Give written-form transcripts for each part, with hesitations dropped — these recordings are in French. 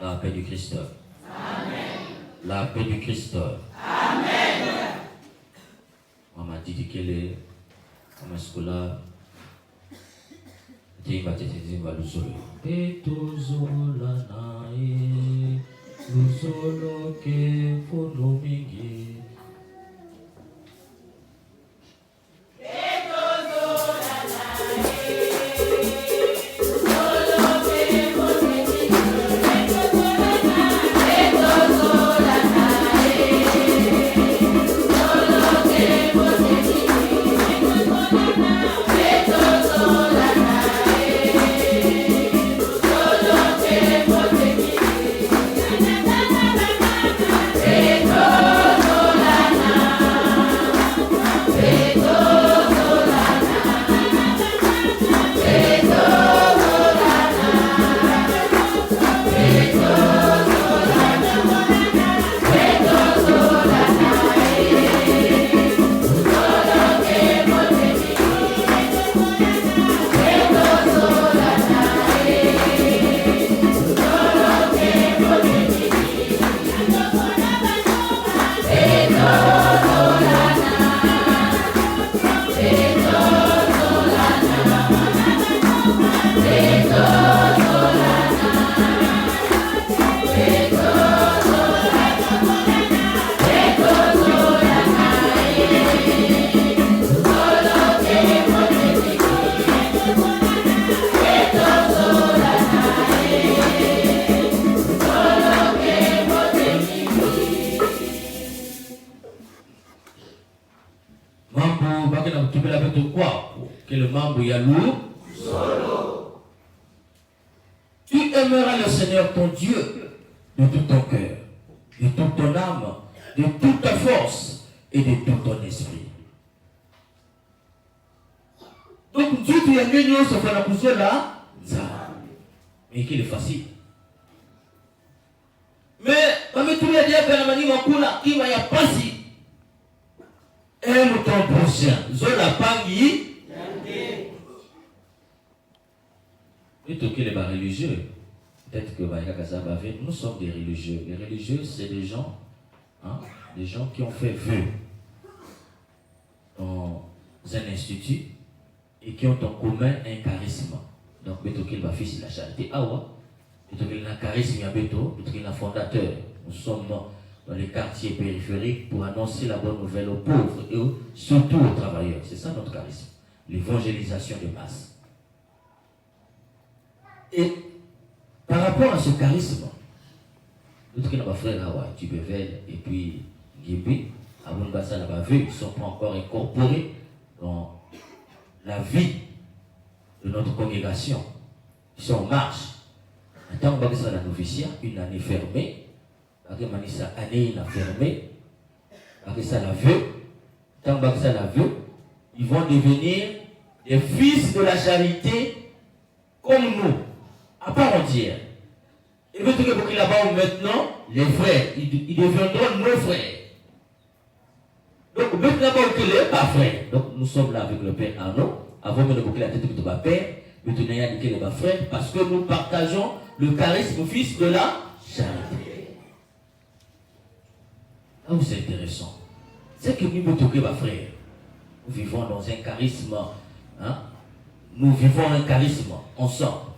La paix du Christ. Amen. La paix du Christ. Amen. Maman dit qu'elle est maman scolaire. Et va te dire va le solo. Et tozola nae, le solo que pour nous mingi. Que le membre Yalou, tu aimeras le Seigneur ton Dieu de tout ton cœur, de toute ton âme, de toute ta force et de tout ton esprit. Donc Dieu tu as mis nous ce qu'on a poussé là, mais qu'il est facile. Mais comme tu l'as dit à Benamani Makula, il va y avoir pas si. Aime ton prochain. Zola Pangi. Et tout qu'il est religieux. Peut-être que nous sommes des religieux. Les religieux, c'est des gens qui ont fait vœu dans un institut et qui ont en commun un charisme. Donc, Beto qu'il va fils de la charité. Awa, Beto qu'il a un charisme, Beto qu'il est fondateur. Nous sommes dans les quartiers périphériques pour annoncer la bonne nouvelle aux pauvres et surtout aux travailleurs. C'est ça notre charisme. L'évangélisation de masse. Et par rapport à ce charisme, notre frère Hawa, Tubével et puis Gimbi, Abounbassa Labavé, ils ne sont pas encore incorporés dans la vie de notre congrégation. Ils sont en marche. En tant que la noviciat, une année fermée, Manissa année fermée, ça la veut, tant que ça la veut, ils vont devenir des fils de la charité comme nous, à part entière. Et veut dire que là-bas maintenant, les frères, ils deviendront nos frères. Donc maintenant que les pas frères. Donc nous sommes là avec le Père Arnaud, avant de boucler la tête de notre père, nous tenons à dire les frères, parce que nous partageons le charisme fils de la charité. Là où c'est intéressant, c'est que nous toquons ma frère. Nous vivons dans un charisme, nous vivons un charisme ensemble.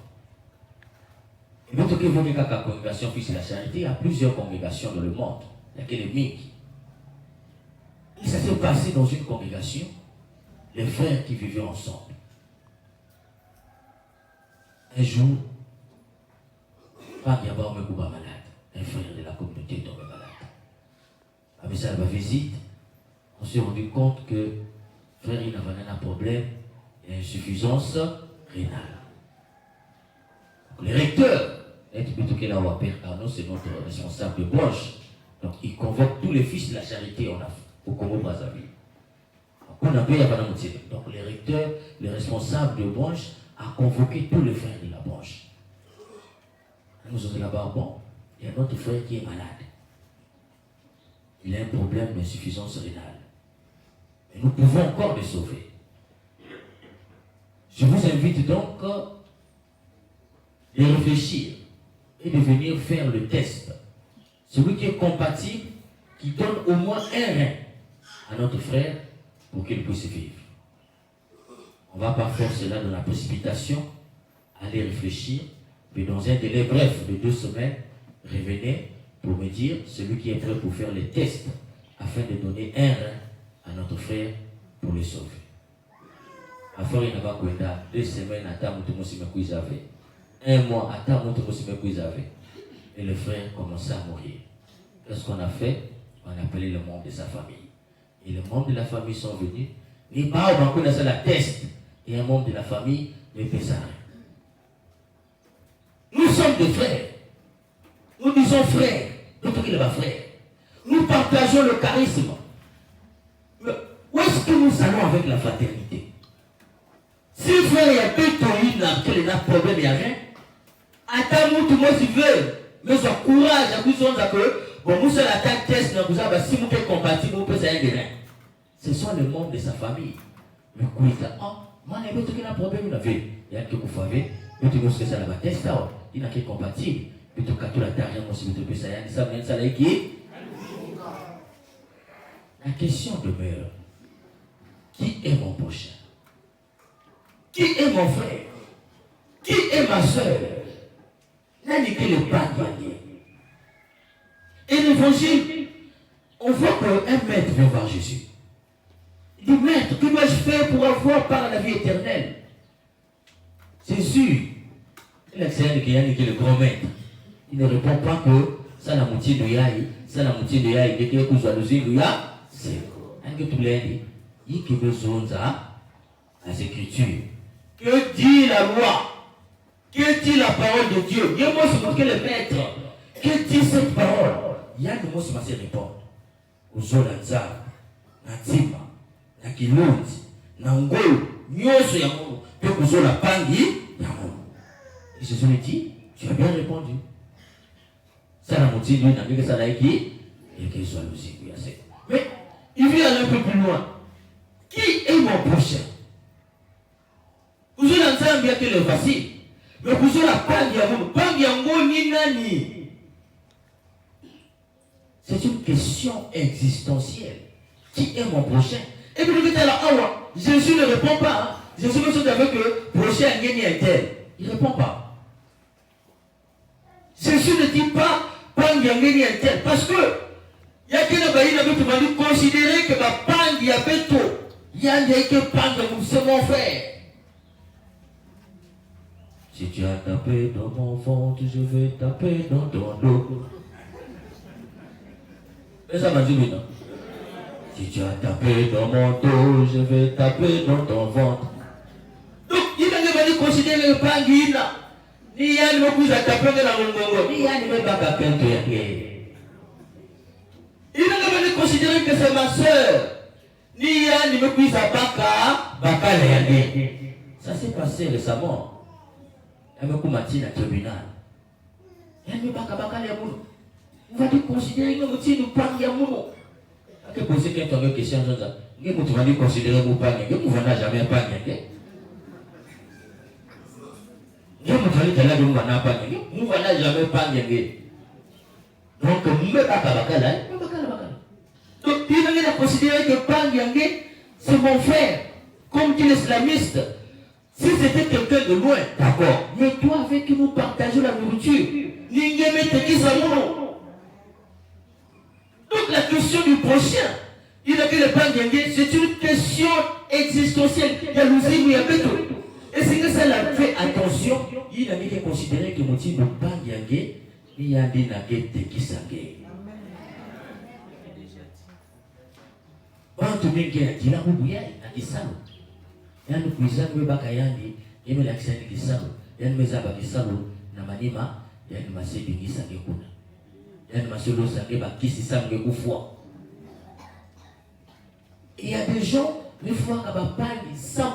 Et nous toquons la congrégation fils de la charité, il y a plusieurs congrégations dans le monde. Il y a que les MIC. Et ça s'est passé dans une congrégation, les frères qui vivaient ensemble. Un jour, pas qu'il y a un malade, un frère de la communauté est tombé malade. Avec ça, ma visite, on s'est rendu compte que frère, il avait un problème, il y a une insuffisance rénale. Donc, le recteur, c'est notre responsable de branche. Donc, il convoque tous les fils de la charité au Congo-Brazzaville. Donc, le recteur, le responsable de branche, a convoqué tous les frères de la branche. Nous sommes là-bas, bon, il y a notre frère qui est malade. Il a un problème d'insuffisance rénale. Mais nous pouvons encore le sauver. Je vous invite donc à réfléchir et de venir faire le test. Celui qui est compatible, qui donne au moins un rein à notre frère pour qu'il puisse vivre. On ne va pas faire cela dans la précipitation, aller réfléchir, mais dans un délai bref de 2 semaines, revenez pour me dire celui qui est prêt pour faire les tests afin de donner un rein à notre frère pour le sauver. Afin il n'a pas 2 semaines à ta avait. 1 mois à ta avait. Et le frère commençait à mourir. Qu'est-ce qu'on a fait? On a appelé le membre de sa famille. Et les membres de la famille sont venus. Les parents ont la test. Et un membre de la famille ne fait ça. Nous sommes des frères. Nous disons frères. D'autres qui ne sont pas frères. Nous partageons le charisme. Mais où est-ce que nous allons avec la fraternité? Si frère, il y a 2 toïnes, qu'il y a un problème, il n'y a rien. Attends, tout le monde s'y veut. Mais son courage, à vous, bon, nous sommes la test, si vous êtes compatible, vous pouvez aller rien. Ce sont les membres de sa famille. Mais quoi, il dit, oh, moi, il y a un problème, il y a un peu de faveur, il y a un peu de test, il y a un peu compatible. Il y a un peu de target, il y a la question demeure. Qui est mon prochain? Qui est mon frère? Qui est ma soeur? N'a dit que le pas gagné. Et l'évangile, on voit qu'un maître vient voir Jésus. Il dit, maître, que dois-je faire pour avoir part à la vie éternelle? Jésus, il a dit le grand maître. Il ne répond pas que ça la moitié de yaï, ça la moitié de yaï, dès que vous avez le yaï, c'est un que tout l'aide. Il qui besoin à les Écritures. Que dit la loi? Que dit la parole de Dieu? Il y a moi qui le maître. Que dit cette parole? Il y a des mots qui se répondent. Aux Zolanza, Natima, Nakilundi, Nangolo, Nyoso Yamono, que vous avez la pangi, Yamono. Et Jésus me dit, tu as bien répondu. Ça n'a pas dit, n'a que ça l'a écrit, et qu'il soit aussi. Mais il vient aller un peu plus loin. Qui est mon prochain? Vous avez entendu bien que le facile. Mais vous avez la pangi Yamono, ni nani. C'est une question existentielle. Qui est mon prochain? Et puis, Jésus ne répond pas. Hein. Jésus me dit avec le prochain est tel. Il ne répond pas. Jésus ne dit pas Pangi est tel. Parce que il y a quelqu'un qui m'a considéré que ma Pangi a fait tout. Il y a des que Pangi, c'est mon frère. Si tu as tapé dans mon ventre, je vais taper dans ton dos. Et ça m'a dit oui, non? Si tu as tapé dans mon dos, je vais taper dans ton ventre. Donc, il m'a considérer le Pangi là. Ni ya ni mokuza tapé dans la mongongo. Ni ya ni me baka pento ya kye. Il m'a considéré que c'est ma soeur. Ni ya ni mokuza baka la yande. Ça s'est passé récemment. Elle me commandé à tribunal. Elle me baka la mouno. On va te considérer que nous Pangi ya mouno. Que poser quelqu'un question comme ça. Que vous va considérer vous Pangi. Que vous n'avez jamais Pangi. Je ne vous jamais Pangi. Donc, nous ne pas bakala. Donc, il a considéré que Pangi, c'est mon frère. Comme dit l'islamiste. Si c'était quelqu'un de loin, d'accord. Mais toi, avec qui nous partageons la nourriture, donc la question du prochain, il a dit le Pangi, c'est une question existentielle. Il y a l'usine, il y a tout. Et c'est que ça l'a fait attention. Il a dit qu'il considérait que mon type de Pangi, il y a des naguettes qui s'engagent. Quand tu me dis, il a oublié, il a dit ça. Il y a une cuisine, il y a une accent qui s'en il y a une maison qui s'en il y a une masse qui s'en il y a une masse qui s'en il y a des gens, les fois qui s'en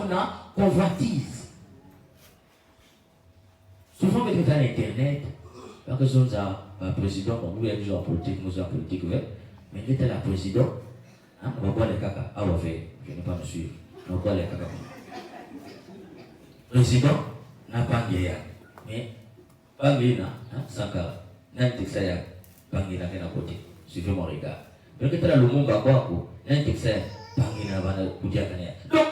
convoitise. Souvent, quand on est à l'internet, parce que nous avons un président, nous avons déjà en politique, nous avons en politique, mais il était la président, on va voir les caca. Ah ouais, je ne vais pas me suivre. On va voir les caca. Président n'a pas guerre, mais Bangina, Sankara, Nantixa, Bangina Kena côté. Suivez mon regard. Donc, tu as le monde à quoi? Nantixa, Bangina va nous couper à Kenya. Donc,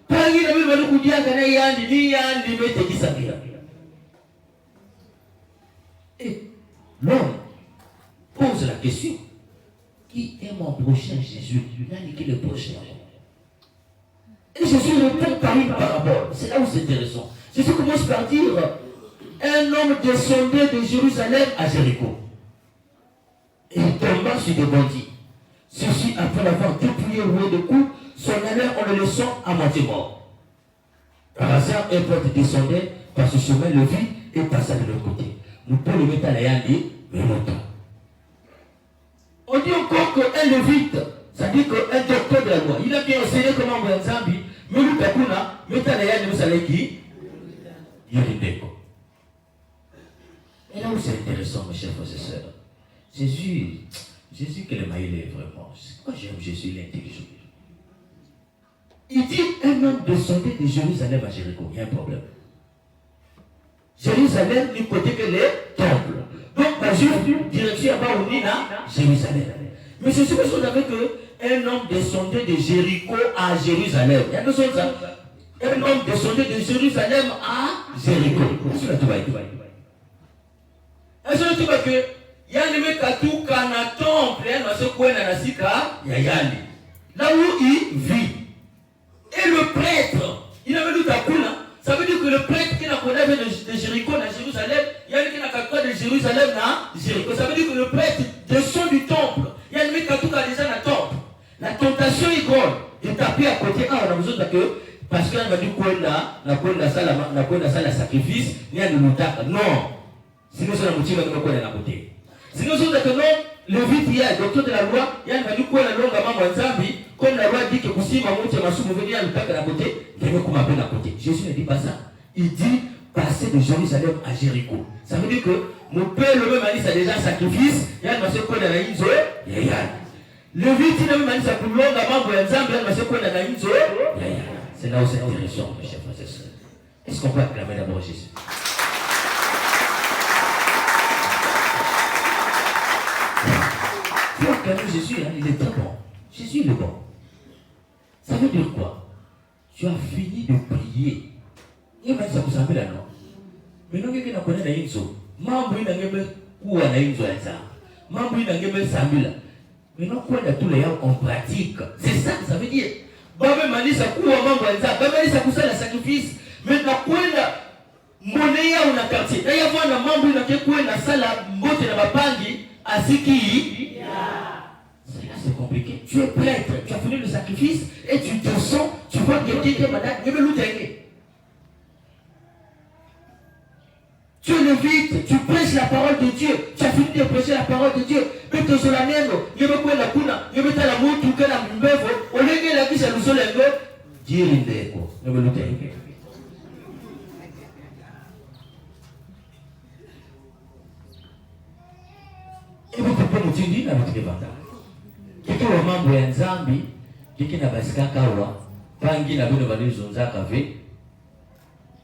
Bangina va nous couper à Kenya, Yandi, mette qui s'habille. Et l'homme pose la question: qui est mon prochain Jésus? Qui est le prochain? Et Jésus répond par une parabole. C'est là où c'est intéressant. Jésus commence par dire: un homme descendait de Jérusalem à Jéricho. Et il tomba sur des bandits. Ceux-ci, après l'avoir dépouillé roué de coups, s'en allèrent en le laissant à moitié mort. Par hasard, un prêtre descendait par ce chemin, le vit et passa de l'autre côté. Nous pouvons le mettre à l'ayandi, mais l'autre. On dit encore qu'un lévite, ça dit qu'un docteur de la loi, il a bien enseigné comment on va en Zambie, mais lui, Kakuna, mettre à l'ayandi, vous savez qui? Il y a des décos. Et là où c'est intéressant, mes chers frères et sœurs, Jésus, quel est maïlé vraiment. Moi j'aime Jésus, il est intelligent. Il dit: un homme descendait de Jérusalem à Jéricho. Il y a un problème. Jérusalem, du côté que les temples. Donc, ma direction à Baounina, Jérusalem. Mais je suis sûr qu'un homme descendait de Jéricho à Jérusalem. Il y a deux choses. Un homme descendait de Jérusalem à Jéricho. Est-ce que tu vas est-ce que tu vois que Yanime Katuka na temple, là où il vit. Et le prêtre, il avait dit à Kuna, ça veut dire que le prêtre qui n'a pas de Jéricho à Jérusalem, il y a qui n'a pas de Jérusalem à Jéricho. Ça veut dire que le prêtre descend du temple. Yanime Katuka déjà dans le temple. La tentation est grande. De taper à côté, on a besoin de que, parce qu'on va dire qu'on a la sacrifice, il y a de l'outak. Non. Sinon, c'est la motive de quoi à côté. Sinon, c'est que non, le vite, il y a le docteur de la loi, il y a une quoi la longue à maman Zambi, comme la loi dit que pour si maman tient ma soupe, venir à l'outak à côté, il y a comme appel à côté. Jésus ne dit pas ça. Il dit passer de Jérusalem à Jéricho. Ça veut dire que mon père, le même a dit, ça déjà sacrifice, il y a une masse quoi dans la Inzo, il y a. Le vite, il a même dit ça pour longue à maman Zambi, il y a une masse quoi dans la Inzo, il y a. C'est là où c'est intéressant, mes chers frères et sœurs. Est-ce qu'on peut acclamer d'abord Jésus? Pour acclamer Jésus, hein, il est très bon. Jésus, il est bon. Ça veut dire quoi? Tu as fini de prier. Il y a même ça vous savez là, non? Mais non, quelqu'un n'a pas de l'inso. Mambo, il n'a pas où on a une zoé ça. Mambo, il n'a pas Samula. Mais non, quoi, tous les gens en pratique. C'est ça que ça veut dire. Babé m'a dit ça, où on mambo ça. Babé m'a dit ça pour ça, le sacrifice. Mais dans quoi, monnaie ou na quartier. D'ailleurs, on a mambo, il n'a pas quoi, la salle, mbote na bapangi, à Siki. C'est compliqué. Tu es prêtre, tu as fini le sacrifice et tu te sens, tu vois quelqu'un qui est malade, il veut l'oublier. Tu es levite, tu prêches la parole de Dieu, tu as fini de prêcher la parole de Dieu. Mais tu es la mienne, il veut quoi la kuna, il veut la mot, tu veux la mbevo, au lieu de la vie, c'est le sol et le Dieu est quoi, il veut l'oublier. Et vous pouvez nous dire, dans notre évangile. Kiki wa mambo ya Nzambi, kiki na basika kawa, pangi na bino bali zonza kave.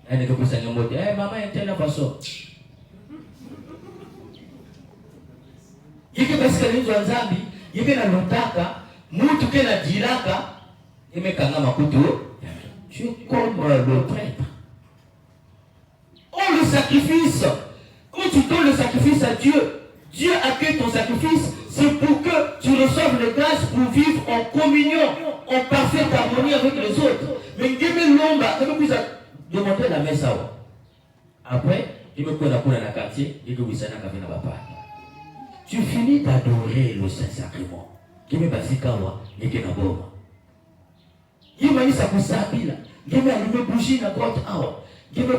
Ene ko kusanya moto, mama yentena faso. Kiki basika ni Nzambi, kiki na lutaka, mutu ke na dilaka, imekanga makutu. Tu es comme le prêtre. Oh le sacrifice. Quand tu donnes le sacrifice à Dieu, Dieu accueille ton sacrifice, c'est pour que tu reçoives les grâces pour vivre en communion, en parfaite harmonie avec les autres. Mais Dieu l'omba, ça vous a demandé la messe. Après, il me connaît pour la quartier, il me dit que tu finis d'adorer le Saint-Sacrement. Il me dit que il me dit ça pour ça, il me bougie dans la grotte. Qu'est-ce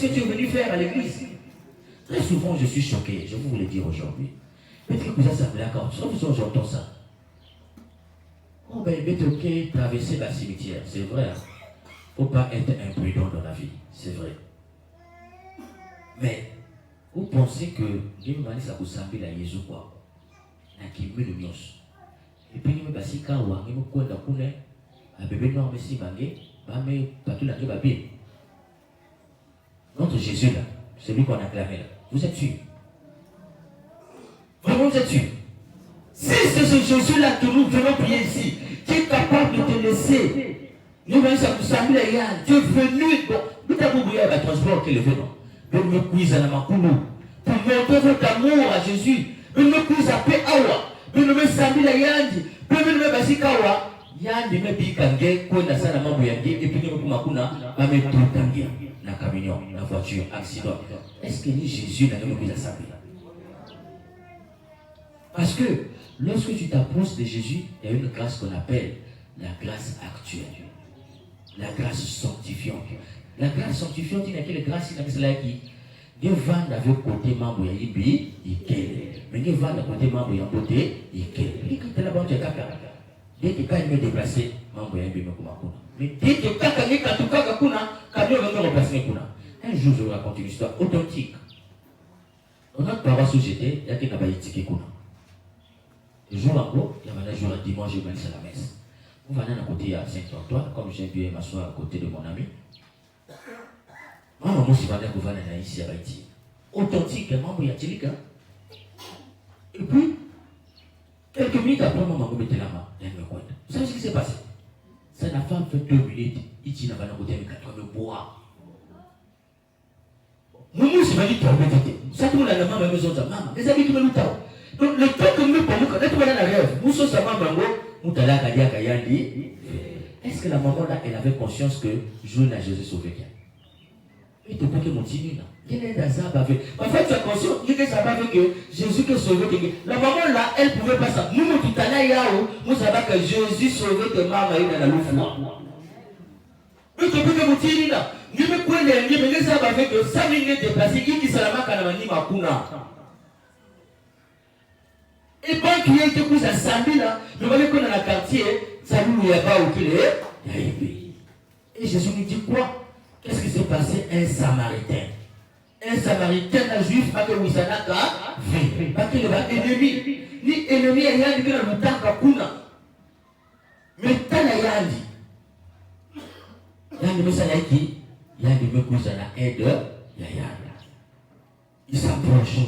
que tu es venu faire à l'église? Très souvent, je suis choqué, je vais vous le dire aujourd'hui. Peut-être que vous avez appelé à quand j'entends ça. Oh ben, il ok, traverser la cimetière, c'est vrai. Il ne faut pas être imprudent dans la vie, c'est vrai. Mais, vous pensez que Dieu m'a dit ça pour s'appeler à Jésus quoi? Il me le mios. Et puis, il me dit que il me bébé noir, mais si, il me dit que Jésus là, celui qu'on a clamé là, vous êtes sûr? Vraiment, vous êtes sûr? Si c'est ce Jésus-là que nous venons prier ici, qui est capable de te laisser, nous venons à nous saluer, tu es venu, nous t'avons oublié le transport qui est levé, non? Nous me cuisons à la macoulou, pour montrer votre amour à Jésus, nous me cuisons à paix awa, nous me saluer à Yandi, nous me basique awa, Yandi me bikange, quoi na sana mambo yangi, et puis nous me makuna, ma me tout tangi, na camion, na voiture, accident. Est-ce que ni Jésus n'a jamais pu saluer? Parce que lorsque tu t'approches de Jésus, il y a une grâce qu'on appelle la grâce actuelle. La grâce sanctifiante. La grâce sanctifiante, il y a quelle grâce qui Dieu va avec côté membre ya ibi, ikele. Mais Dieu va avec côté membre ya côté, ikele. Il dit que la banque est caca. Dès que quand il me déplacé, membre ya ibi me kumakuna. Mais dès que caca n'est qu'à tout caca kuna, camion va me remplacer kuna. Un jour, je vais raconter une histoire authentique. Dans notre paroisse où j'étais, il y a quelqu'un qui a été kuna. Le jour en gros, il y avait un jour un dimanche, je vais aller à la messe. On va aller à côté à Saint-Antoine, comme j'ai pu m'asseoir à côté de mon ami. Moi, je suis venu ici à Haïti. Authentique, membre yatilika. Et puis, quelques minutes après, maman me mettait la main. Elle me compte. Vous savez ce qui s'est passé? C'est la femme fait 2 minutes. Il n'a pas côté avec 4 bois. Moi, je suis venu tomber. Ça, tout le monde a la main à la maison de maman. Les amis qui me l'ont. Donc, le temps que nous pouvons, quand on est dans la rêve, nous sommes sama mango, nous t'allons à Kayandi. Est-ce que la maman là, elle avait conscience que Dieu n'a Jésus sauvé quelqu'un? Il ne peut pas que mon tinu là. Il est dans ça avec. En fait, tu as conscience, il est ça avec que Jésus qui a sauvé quelqu'un. La maman là, elle ne pouvait pas ça. Nous, tout à l'heure, nous savons que Jésus sauvé tes mamans dans la loupe. Il ne peut pas que mon tinu là. Nous me connaissons, nous me savons avec que ça vient de déplacer, il dit ça la main makuna. Et quand il y a été plus à Sambi là, nous voyons qu'on a dans le quartier, ça nous y a pas où qu'il est, il y a un pays. Et Jésus nous dit quoi? Qu'est-ce qui s'est passé? Un Samaritain. Un Samaritain, un juif, pas que Wissanaka, pas qu'il est ennemi. Ni ennemi, il y a un qui est dans le temps Kakuna. Mais tant il y a un dit. Il y a un message qui, il y a un message qui aide, il y a un. Il s'approche,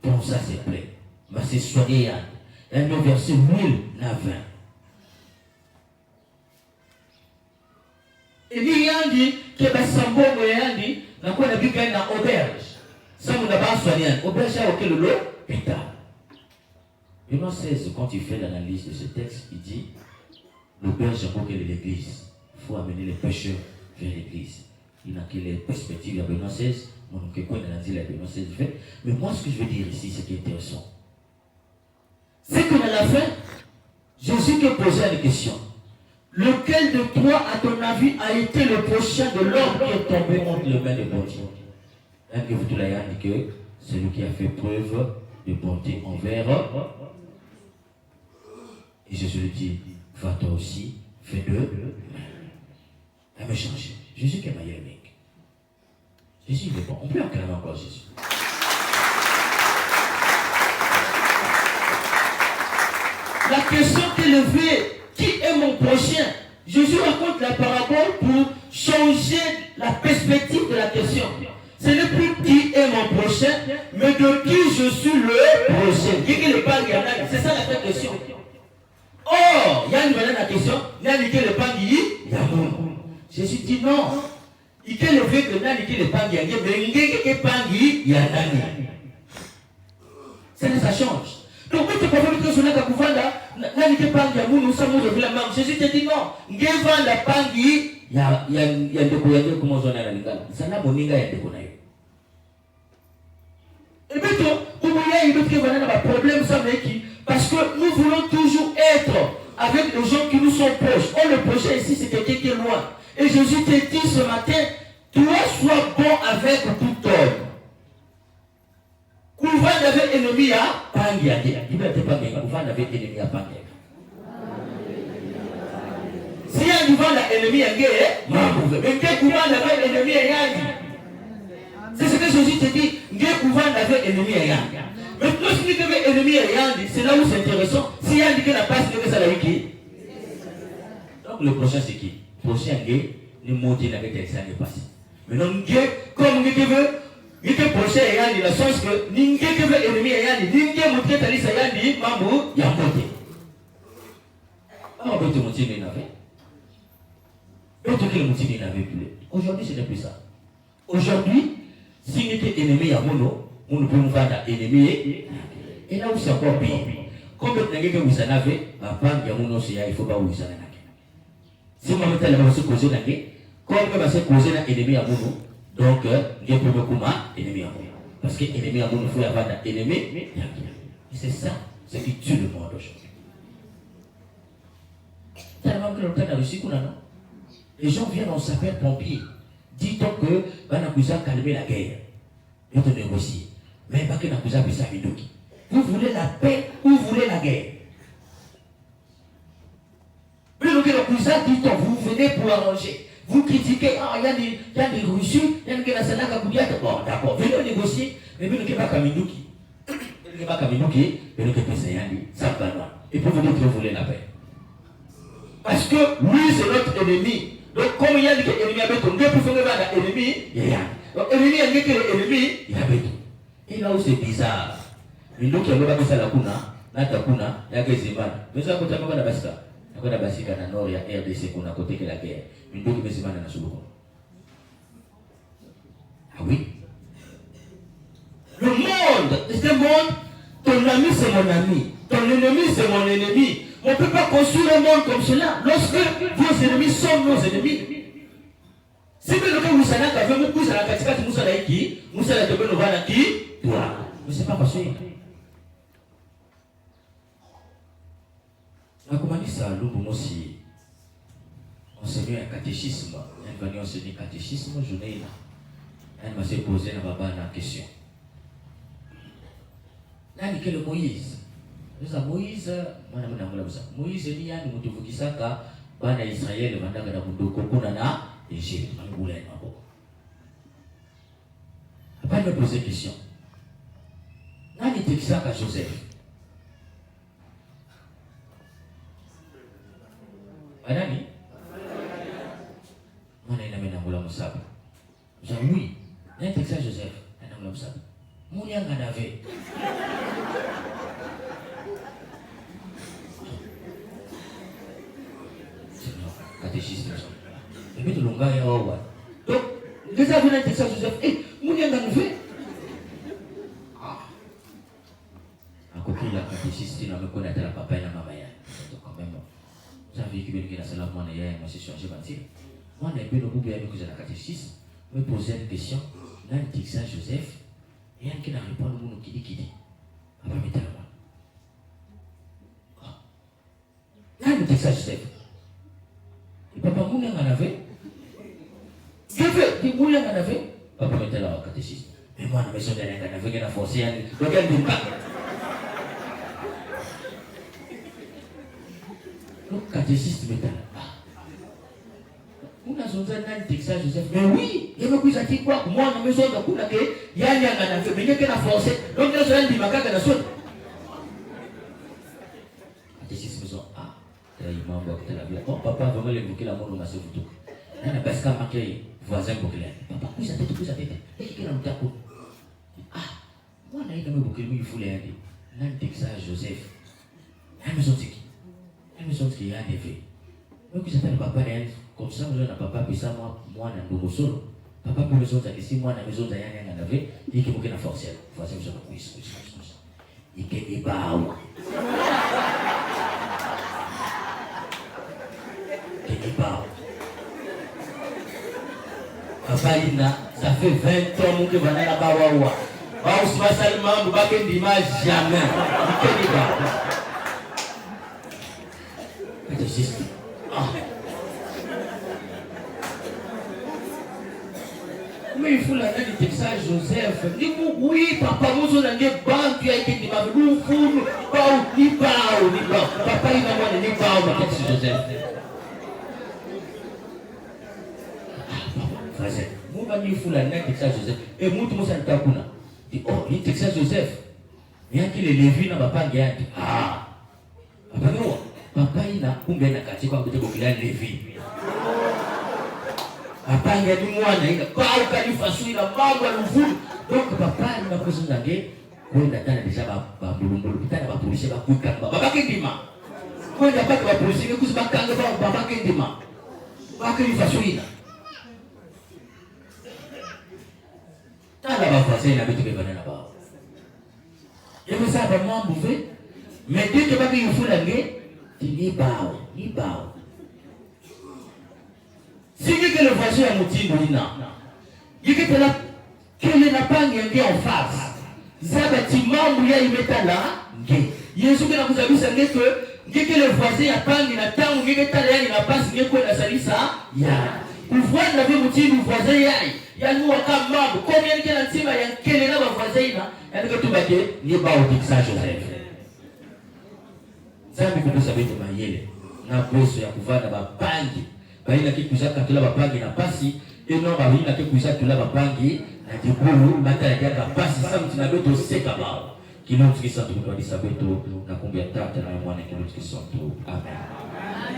comme ça c'est plaît. Mais c'est soigné. Il y a un verset 1020. Et il y a un dit que les sambons ont dit qu'on a vu qu'il y a une auberge. Ça, on n'a pas soigné. Auberge a auquel l'eau est tard. Verset 16, quand il fait l'analyse de ce texte, il dit l'auberge a auquel l'église. Il faut amener les pécheurs vers l'église. Il n'a que les perspectives à Benoît 16. Mon oncle a dit la Benoît 16 fait. Mais moi, ce que je veux dire ici, c'est qui est intéressant. C'est qu'à la fin, Jésus qui posait une question. Lequel de toi, à ton avis, a été le prochain de l'homme qui est tombé entre les mains de bon Dieu? Un que vous l'avez dit que celui qui a fait preuve de bonté envers. Et Jésus lui dit, va toi aussi, fais de elle me change. Jésus qui est meilleur mec. Jésus il est bon. On peut acclamer encore Jésus. La question est levée. Qui est mon prochain? Jésus raconte la parabole pour changer la perspective de la question. Ce n'est plus qui est mon prochain, mais de qui je suis le prochain. C'est ça la question. Or, il y a une la question. Il y a le pangui, il y a mon. Jésus dit non. Il y a le fait que n'a le pangui, mais il y a le pangui, il y a nani. Ça change. Donc, quand tu peux faire que cela, Jésus te dit non. Ngevanda pangi ya ndeko ya ndeko mozona na lingala. Sana moninga ya ndeko na yo. Et maintenant, comment il y a une problème ça parce que nous voulons toujours être avec les gens qui nous sont proches. Or le prochain ici c'est quelqu'un qui est loin. Et Jésus te dit ce matin, toi sois bon avec tout homme. Kouvanda avait ennemi à pangi ya ndeko. Il ne peut pas bien. Kouvanda avait ennemi à pangi. Si un du vent l'ennemi est gay, mais quel couvent avait l'ennemi est yang. C'est ce que Jésus te dit. Quel couvent avait l'ennemi est yang. Maintenant, si tu avais l'ennemi est yang, c'est là où c'est intéressant. Si yang dit que la passe, c'est ça la qui. Donc le prochain c'est qui? Le prochain gay, le mot dit avec l'examen passé. Maintenant, comme nous veut, il peut procher et dans le sens que nous veut ennemi et nous montrer tali ça yandi mambo yambote. Ah, peut-être montrer n'avait. Peut-être que le montrer n'avait plus. Aujourd'hui, ce n'est plus ça. Aujourd'hui, si nous étions ennemis à mono, nous ne pouvons pas être ennemis. Et là où c'est encore pire. Comme vous n'avez pas vous en avez, il ne faut pas vous en avez. Si vous avez causé comme vous avez causé l'ennemi à mono, donc il faut pas ennemi à mono. Parce que l'ennemi à mono, il faut avoir un ennemi. Et c'est ça, ce qui tue le monde aujourd'hui. Les gens viennent en sapeur-pompier. Dit-on que Banakusa calmer la guerre. Ils ont négocié. Mais Banakusa bisa Midoki. Vous voulez la paix ou vous voulez la guerre? Dit-on, vous venez pour arranger. Vous critiquez, ah, il y a des Russes, il y a des Nassana. Bon, d'accord, venez négocier. Mais vous n'avez pas Kamidoki. Vous n'avez pas Kamidoki, mais vous n'avez pas Sayani. Ça va pas. Et pour vous dire que vous voulez la paix. Parce que lui, c'est notre ennemi. Donc, comme il y a des ennemis avec toi, nous pouvons faire des ennemis, il y a. Donc, ennemi, il y a des ennemis, il y a avec toi. Et là où c'est bizarre, il y a des gens qui ont la kuna, il y a des Zimban. Mais ça, quand tu as pas de basika, il y a des basika dans le nord, il y a RDC qu'on a côté que la guerre. Il y a des Zimban dans le sud. Ah oui. Le monde, c'est un monde, ton ami c'est mon ami, ton ennemi c'est mon ennemi. On ne peut pas construire un monde comme cela lorsque vos ennemis sont nos ennemis. Si vous avez vous savez que vous avez katikati Moussa Laiki, Moussa Laiki Novana qui, toi, mais c'est pas possible. La commande ça, nous aussi enseigner un catéchisme. Elle va enseigner un catéchisme journée là. Elle m'a posé la question. Là, il y a le Moïse. Moïse, Moïse ni yani mutuvukisaka bana Israeli bandanga na bunduko kuna na Egypte amebula na boko. Après me poser question. Nani tekisaka Joseph? Anani? Mwana ina mena ngula musaba. Ja oui, nani tekisaka Joseph? Ana ngula musaba. Muni anga dave. Catéchisme. Et puis, le gars est en haut. Donc, les amis de ça, Joseph, eh, mon gars, nous fait. Ah. À côté de la catéchisme, il me connaît la papa et la maman. Donc, quand même, vous avez vu que la salle, moi, je suis changé. Moi, je suis venu avec la catéchisme, me poser une question. Là, il dit ça, Joseph, et il y a une réponse qui dit. Papa, mettez la main. Là, il dit ça, Joseph. Papa Moulin en avait. Je veux dire Moulin en avait. Papa mettait là au catéchisme. Mais moi, la maison de l'Inde, elle avait forcé. Donc elle dit pas. Donc catéchisme mettait là. On a son zèle Texas Joseph. Mais oui, il y a beaucoup de quoi. Moi, la maison de Koula, il y a un avait. Mais il y a qu'elle a forcé. Donc il y a un dit macaque à la soute. Catéchisme sont ah. Oh, papa, vraiment l'évoquer la mort de ma soeur. Il y a parce qu'à marquer voisin pour papa, où ça tête, où ça tête. Et qui est dans le taco? Ah, moi, je n'ai pas beaucoup de foule. Là, Texas Joseph. Elle me sentit qui? Elle me sentit qu'il y a des faits. Moi, qui s'appelle papa, comme ça, je n'ai papa, puis ça, moi, je n'ai pas solo. Papa, pour les autres, si moi, la maison d'Ayan, il y en avait, il y a qui m'a forcé. Voisin, je n'ai pas il y a des barres. Papa Ina, ça fait 20 ans que je vais à Bawawa. Baousma Salman, Boubaké Dima, jamais. C'est juste. Mais il faut la donner du Texas Joseph. Dis-moi, oui, papa, nous avons des banques qui ont été dit, nous fourrons, ni bao. Papa, il m'a demandé ni bao, ma Texas Joseph. Moi, je suis là, Texas Joseph. Et moi, tout le monde s'en tapouna. Dit, oh, il Texas Joseph. Il y a qui les Lévi dans papa, il y a dit, ah, papa, non, papa, il a combien de quartiers quand vous êtes au village Lévi. apanga ni mwana ina kwa kalifasu ina mambo aluvulu donc papa ni makosa nge kwenda tena deja ba bulumulu bitana ba polisi ba kuika baba kindima kwenda paka ba polisi ke kuziba kanga ba baba kindima ba kalifasu ina tala ba fase na bitu ke banana ba yebo sa ba mambo ve mais dès que ba ki yufula nge ni bao Sigi que le voisin a motivé il que la que n'a pas ngé en face zabati mambo ya imeta la nge yesu que na kuzabisa nge que le voisin a pas na tangu nge tala ya na passe nge ko na salisa ya kufuata na vile motivé voisin ya nous kama mambo combien que na ntima ya kele na voisin na ya que tu bake ni bao diksa Joseph zambi kukosa vitu mayele na boso ya kuvana bapangi baina kikuza katula bapangi na pasi eno baina kikuza katula bapangi na dibulu mata ya pasi sasa mtina beto seka bao kilo tukisa tukwa disabeto na kumbi ya tata na mwana kilo tukisa tu amen.